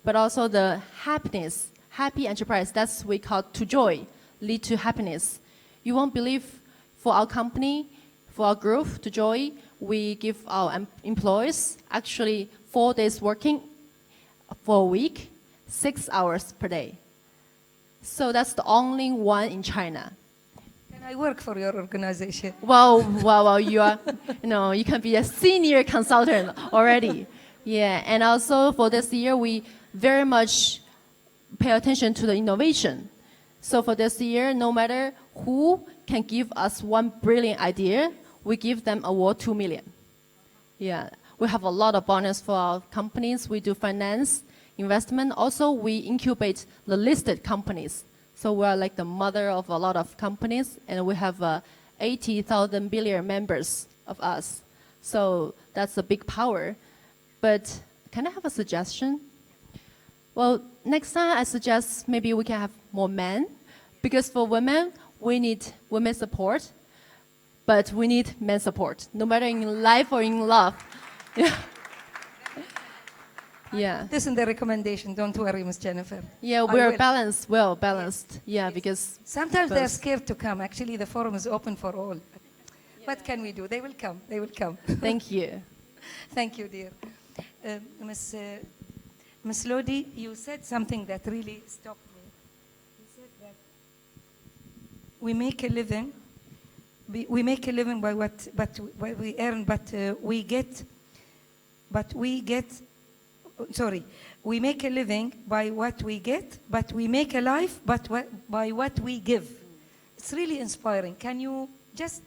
but also the happiness, happy enterprise. That's we call to joy, lead to happiness. You won't believe for our company, for our group, to joy, we give our employees actually 4 days working for a week, 6 hours per day. So that's the only one in China. Can I work for your organization? Well, you are, you can be a senior consultant already. Yeah, and also for this year, we very much pay attention to the innovation. So for this year, no matter who can give us one brilliant idea, we give them award 2 million. Yeah, we have a lot of bonus for our companies. We do finance, investment. Also, we incubate the listed companies. So we are like the mother of a lot of companies, and we have 80,000 billion members of us. So that's a big power. But can I have a suggestion? Well, next time I suggest maybe we can have more men, because for women, we need women support, but we need men support, no matter in life or in love. Yeah. Yeah. This is the recommendation. Don't worry, Miss Jennifer. Yeah, we're balanced, well balanced. Yes. Yeah, Yes. because sometimes they're scared to come. Actually, the forum is open for all. What can we do? They will come. They will come. Thank you. Thank you, dear. Miss Lodi, you said something that really stopped me. You said that we make a living. We make a living by what we earn, but we get. Sorry, we make a living by what we get, but we make a life by what we give. It's really inspiring. Can you just,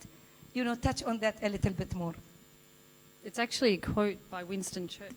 touch on that a little bit more? It's actually a quote by Winston Churchill.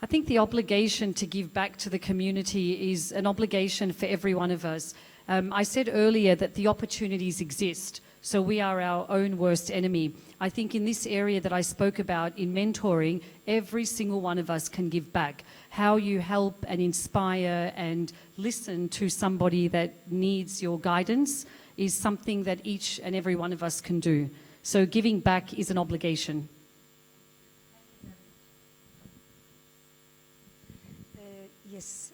I think the obligation to give back to the community is an obligation for every one of us. I said earlier that the opportunities exist, so we are our own worst enemy. I think in this area that I spoke about in mentoring, every single one of us can give back. How you help and inspire and listen to somebody that needs your guidance is something that each and every one of us can do. So giving back is an obligation. Yes.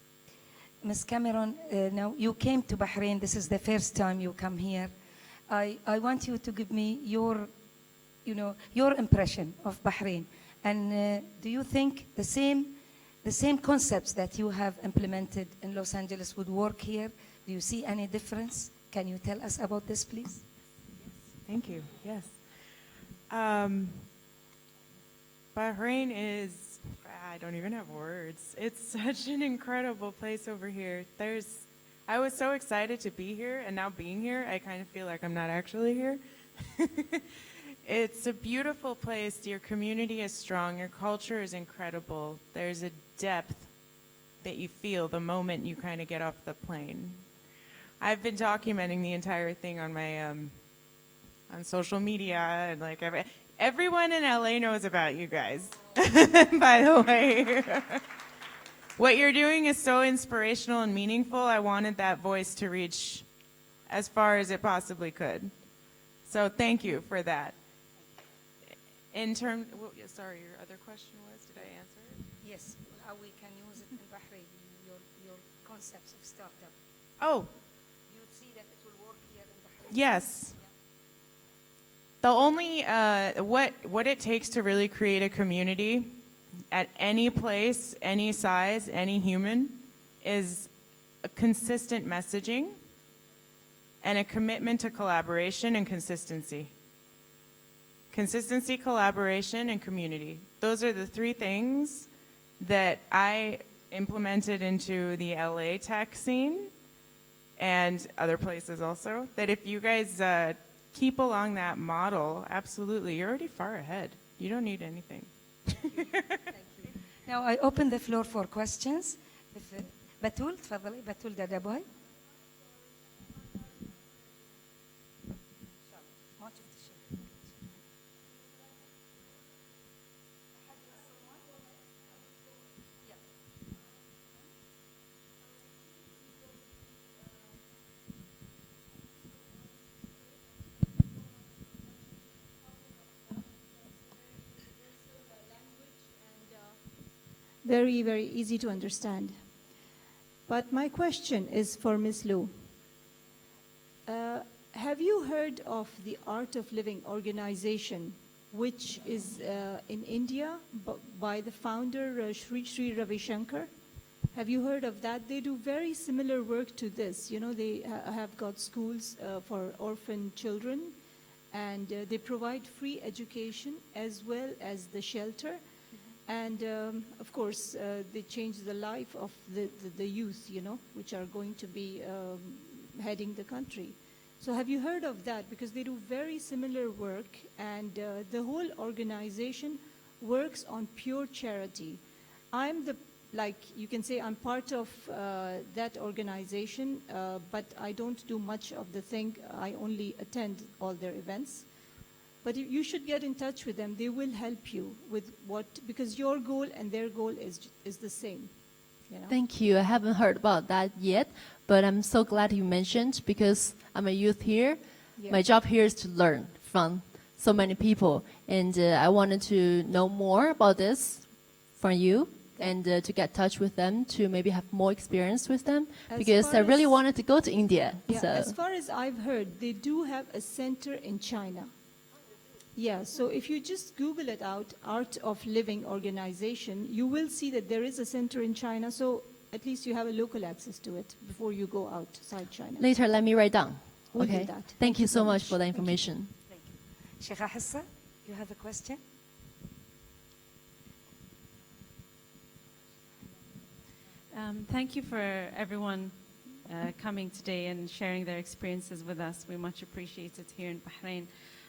Ms. Cameron, now you came to Bahrain. This is the first time you come here. I want you to give me your impression of Bahrain. And do you think the same concepts that you have implemented in Los Angeles would work here? Do you see any difference? Can you tell us about this, please? Yes. Thank you. Yes. Bahrain is, I don't even have words. It's such an incredible place over here. I was so excited to be here, and now being here, I kind of feel like I'm not actually here. It's a beautiful place. Your community is strong. Your culture is incredible. There's a depth that you feel the moment you kind of get off the plane. I've been documenting the entire thing on my on social media, and like everyone in LA knows about you guys. By the way, what you're doing is so inspirational and meaningful. I wanted that voice to reach as far as it possibly could. So thank you for that. Sorry, your other question was, did I answer it? Yes, how we can use it in Bahrain, your concepts of startup. Oh. You see that it will work here in Bahrain? Yes. The only, what it takes to really create a community at any place, any size, any human, is a consistent messaging and a commitment to collaboration and consistency. Consistency, collaboration, and community. Those are the three things that I implemented into the LA tech scene and other places also, that if you guys keep along that model, absolutely, you're already far ahead. You don't need anything. Thank you. Now I open the floor for questions. Batul, تفضلي. Batul Dadaboy. Very, very easy to understand. But my question is for Ms. Lu. Have you heard of the Art of Living organization, which is in India by the founder Sri Ravi Shankar? Have you heard of that? They do very similar work to this. You know, they have got schools for orphan children, and they provide free education as well as the shelter. And of course, they change the life of the youth, you know, which are going to be heading the country. So have you heard of that? Because they do very similar work, and the whole organization works on pure charity. Like you can say, I'm part of that organization, but I don't do much of the thing. I only attend all their events. But you should get in touch with them. They will help you with because your goal and their goal is the same. You know? Thank you. I haven't heard about that yet, but I'm so glad you mentioned, because I'm a youth here. Yeah. My job here is to learn from so many people, and I wanted to know more about this from you, and to get in touch with them, to maybe have more experience with them, because I really wanted to go to India. Yeah, so. as far as I've heard, they do have a center in China. Yeah, so if you just Google it out, Art of Living organization, you will see that there is a center in China, so at least you have a local access to it before you go outside China. Later, let me write down. We'll do Okay. that. Thank you so much for the information. Thank you. Sheikha Hassa, you have a question? Thank you for everyone coming today and sharing their experiences with us. We much appreciate it here in Bahrain.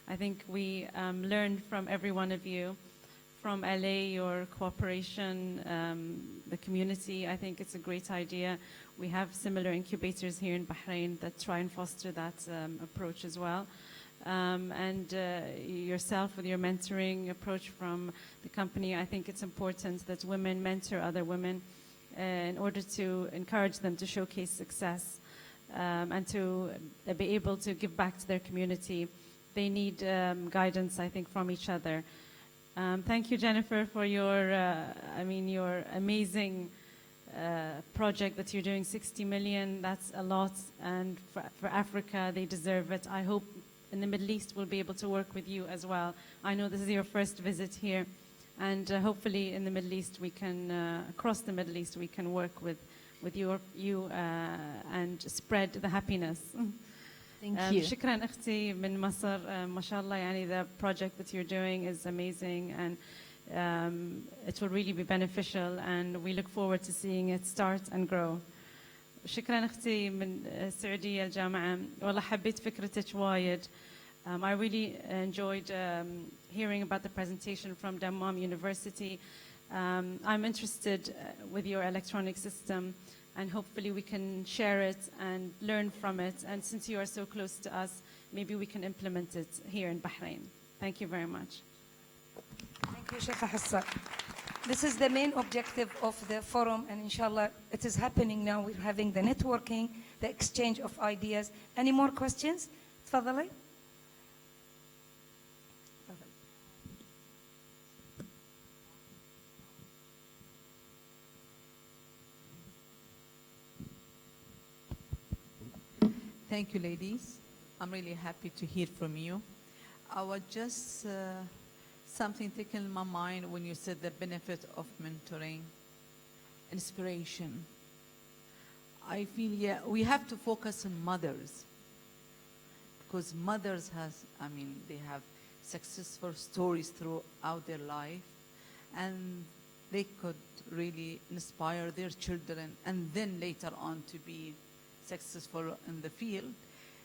I think we learned from every one of you, from LA, your cooperation, the community. I think it's a great idea. We have similar incubators here in Bahrain that try and foster that approach as well. And yourself with your mentoring approach from the company, I think it's important that women mentor other women in order to encourage them to showcase success and to be able to give back to their community. They need guidance, I think, from each other. Thank you, Jennifer, for your, your amazing project that you're doing. 60 million, that's a lot. And for Africa, they deserve it. I hope in the Middle East we'll be able to work with you as well. I know this is your first visit here. And hopefully in the Middle East, we can, across the Middle East, we can work with you and spread the happiness. Thank you. شكرا أختي من مصر. ما شاء الله, يعني the project that you're doing is amazing, and it will really be beneficial, and we look forward to seeing it start and grow. شكرا أختي من السعودية الجامعة. والله حبيت فكرتك وايد. I really enjoyed hearing about the presentation from Dammam University. I'm interested with your electronic system, and hopefully we can share it and learn from it. And since you are so close to us, maybe we can implement it here in Bahrain. Thank you very much. Thank you, Sheikha Hassa. This is the main objective of the forum, and inshallah, it is happening now. We're having the networking, the exchange of ideas. Any more questions? تفضلي. Thank you, ladies. I'm really happy to hear from you. I was just something taken in my mind when you said the benefit of mentoring, inspiration. I feel, yeah, we have to focus on mothers, because mothers they have successful stories throughout their life, and they could really inspire their children and then later on to be successful in the field.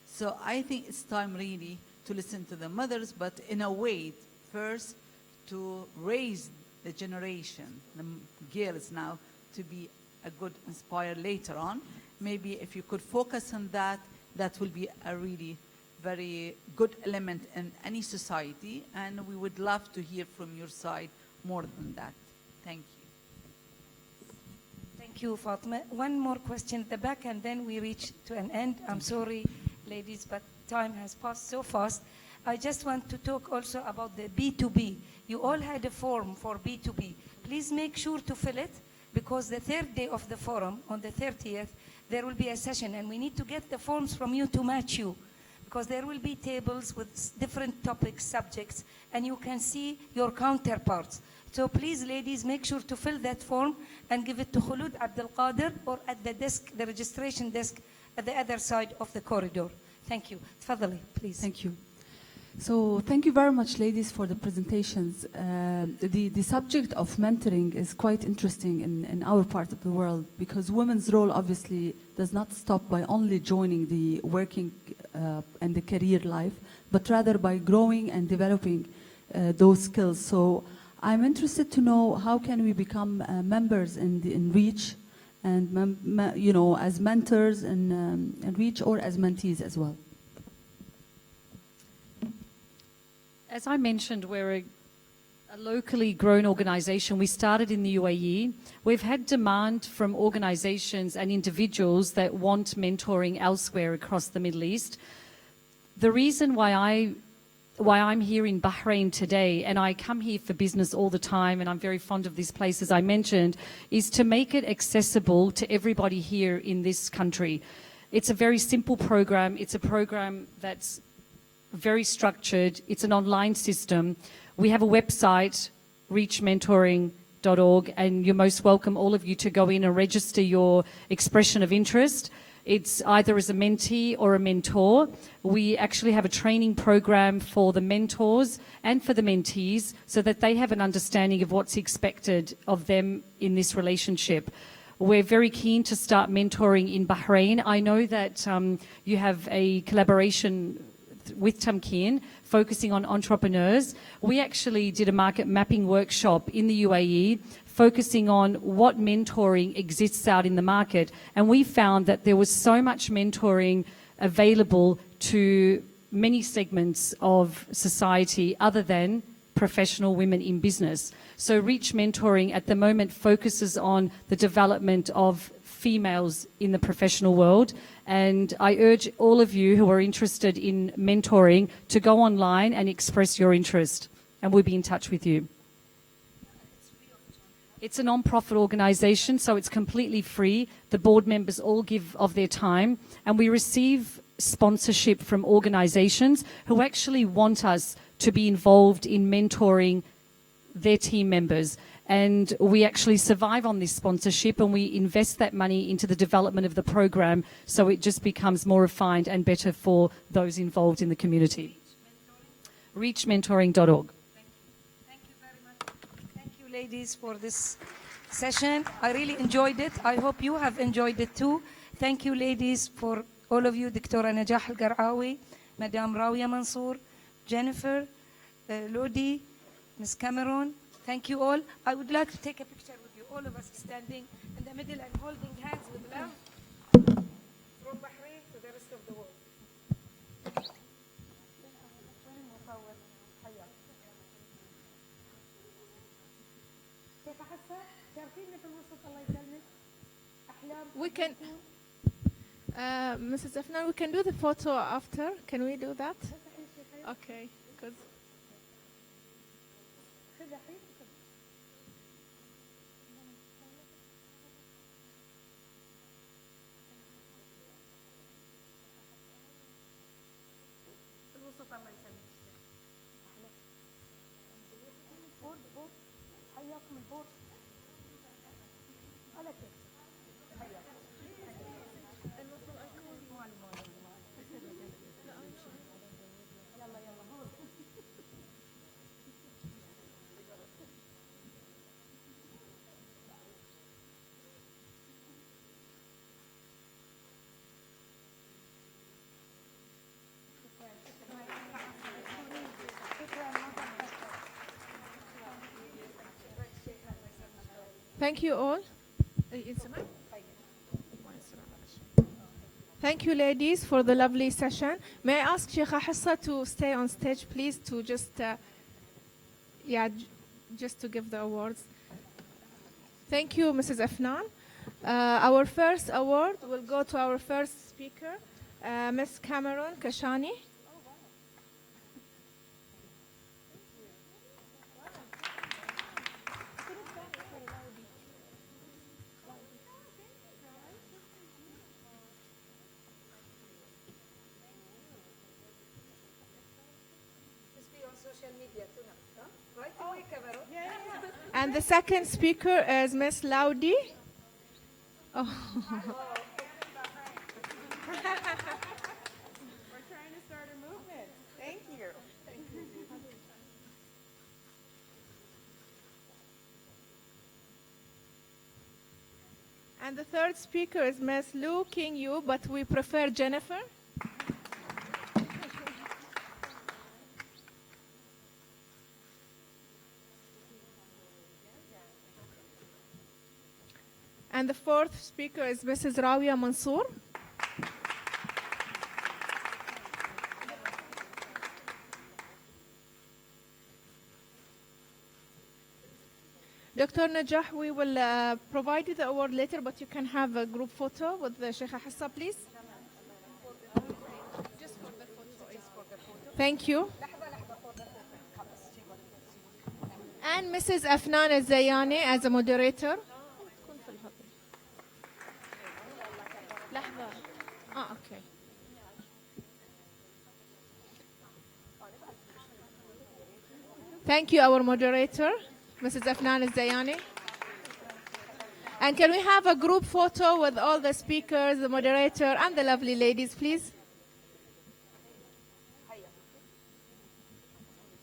So I think it's time really to listen to the mothers, but in a way, first to raise the generation, the girls now, to be a good inspire later on. Maybe if you could focus on that, that will be a really very good element in any society, and we would love to hear from your side more than that. Thank you. Thank you, Fatima. One more question at the back, and then we reach to an end. I'm sorry, ladies, but time has passed so fast. I just want to talk also about the B2B. You all had a form for B2B. Please make sure to fill it. because the third day of the forum, on the 30th, there will be a session, and we need to get the forms from you to match you, because there will be tables with different topics, subjects, and you can see your counterparts. So please, ladies, make sure to fill that form and give it to Khulud Abdul Qadir or at the desk, the registration desk at the other side of the corridor. Thank you. Tfadali, please. Thank you. So thank you very much, ladies, for the presentations. The subject of mentoring is quite interesting in our part of the world, because women's role obviously does not stop by only joining the working and the career life, but rather by growing and developing those skills. So I'm interested to know, how can we become members in REACH, and as mentors in REACH, or as mentees as well? As I mentioned, we're a locally grown organization. We started in the UAE. We've had demand from organizations and individuals that want mentoring elsewhere across the Middle East. The reason why I'm here in Bahrain today, and I come here for business all the time, and I'm very fond of this place, as I mentioned, is to make it accessible to everybody here in this country. It's a very simple program. It's a program that's very structured. It's an online system. We have a website, reachmentoring.org, and you're most welcome, all of you, to go in and register your expression of interest. It's either as a mentee or a mentor. We actually have a training program for the mentors and for the mentees, so that they have an understanding of what's expected of them in this relationship. We're very keen to start mentoring in Bahrain. I know that you have a collaboration with Tamkeen, focusing on entrepreneurs. We actually did a market mapping workshop in the UAE, focusing on what mentoring exists out in the market. And we found that there was so much mentoring available to many segments of society other than professional women in business. So Reach Mentoring at the moment focuses on the development of females in the professional world. And I urge all of you who are interested in mentoring to go online and express your interest, and we'll be in touch with you. It's a non-profit organization, so it's completely free. The board members all give of their time, and we receive sponsorship from organizations who actually want us to be involved in mentoring their team members. And we actually survive on this sponsorship, and we invest that money into the development of the program, so it just becomes more refined and better for those involved in the community. Reachmentoring.org. Thank you very much. Thank you, ladies, for this session. I really enjoyed it. I hope you have enjoyed it too. Thank you, ladies, for all of you, Dr. Najah Al-Gar'awi, Madame Rawia Mansour, Jennifer, Lodi, Ms. Cameron. Thank you all. I would like to take a picture with you, all of us standing in the middle and holding hands with love from Bahrain to the rest of the world. We can, Mrs. Afnan, we can do the photo after. Can we do that? Okay, good. Thank you all. Thank you, ladies, for the lovely session. May I ask Sheikha Hassa to stay on stage, please, to just, just to give the awards. Thank you, Mrs. Afnan. Our first award will go to our first speaker, Ms. Cameron Kashani. And the second speaker is Miss Laudi. Oh. We're trying to start a movement. Thank you. And the third speaker is Miss Lu King Yu, but we prefer Jennifer. And the fourth speaker is Mrs. Rawia Mansour. Dr. Najah, we will provide you the award later, but you can have a group photo with the Sheikha Hassa, please. Thank you. And Mrs. Afnan Al-Zayani as a moderator. Okay. Thank you, our moderator, Mrs. Afnan Al-Zayani. And can we have a group photo with all the speakers, the moderator, and the lovely ladies, please?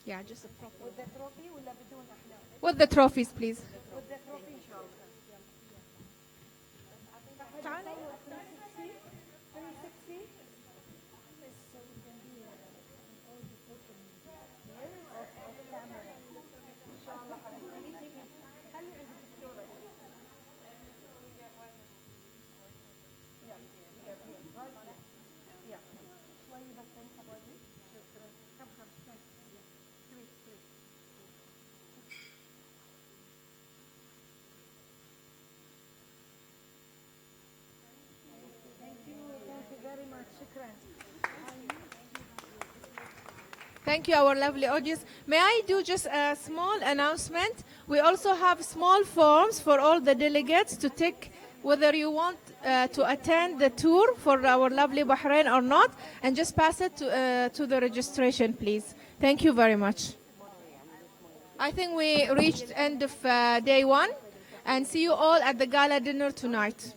Yeah, just a proper. With the trophies, please. Thank you, our lovely audience. May I do just a small announcement? We also have small forms for all the delegates to take whether you want to attend the tour for our lovely Bahrain or not, and just pass it to the registration, please. Thank you very much. I think we reached end of day one, and see you all at the gala dinner tonight.